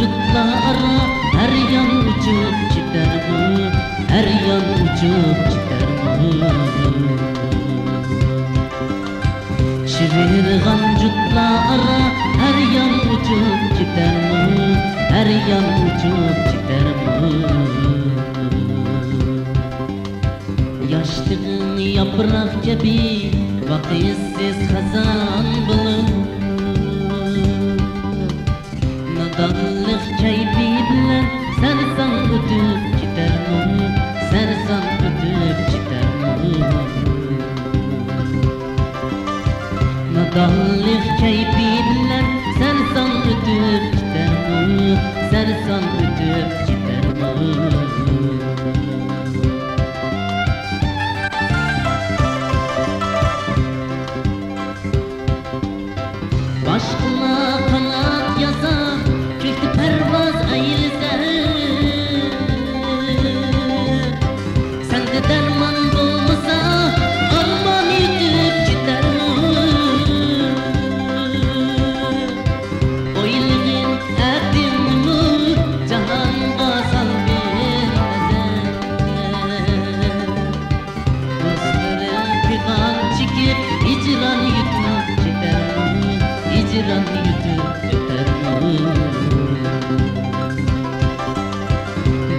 jutlara her yan uçup gider mi? Her yan uçup gider mi? Şirirgan jutlara her yan uçup gider mi? Her yan uçup gider mi? Yaşlığın yaprak gibi vakitsiz hazan bulur. Nadanlık keyfi bilen sersan ötüp gider mi? Sersan ötüp gider mi? Nadanlık keyfi bilen sersan ötüp gider mi? Sersan ötüp gider mi? Başkına kanat yazar, köktü pervaz eğilse. Sende derman bulmasa, arman yitip gider mi? O ilgin erdin mi, cahanda sal bilmeze. Dostların figan çekip, hicran yutmup gider mi? Hicran yutup öter mi?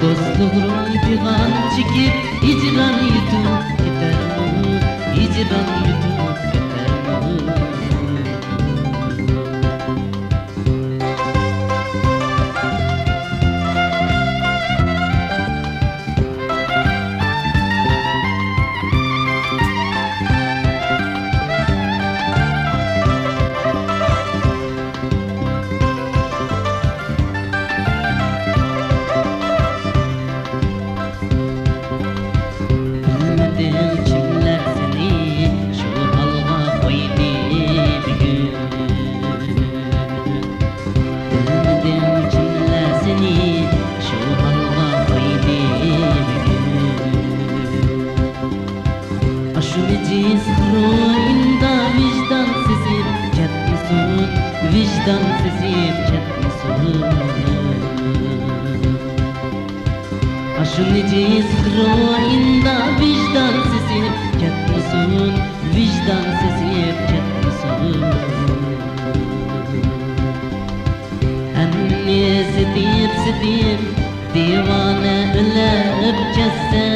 Dostluğun figan çekip hicran yutup gider mi? Hicran yutup öter mi? Zihroinda vicdan sezip ketmisun, vicdan sezip ketmisun. Aşunici zihroinda vicdan sezip ketmisun, vicdan sezip ketmisun. Hemni sedip divane ölüp kesse.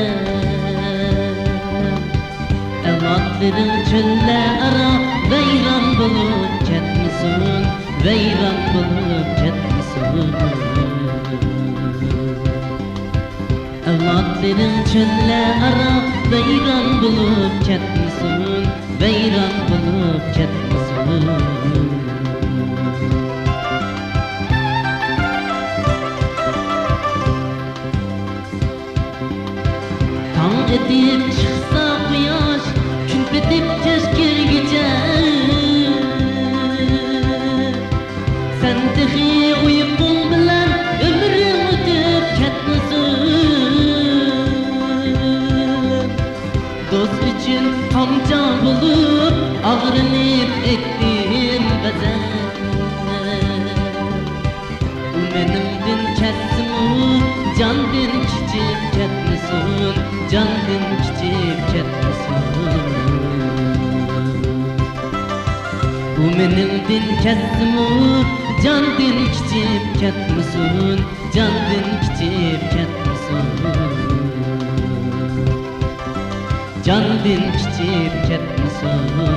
Evlatların çöllere veyran bulup ketmisun, veyran bulup ketmisun. Evlatların çöllere veyran bulup ketmisun, veyran bulup ketmisun. Tan edip çıksa kıyaş, küpetip keşkir gece. Sen tehi uykun bilen ömrün ötüp ketmisun. Dost için tamca bulup ağrınıp ettin bezen. Bu menimdin ketmisun, candin kiçip ketmisun, candin kiçip ketmisun. Bu menimdin ketmisun, candin kiçip ketmisun, candin kiçip ketmisun. Candin kiçip ketmisun.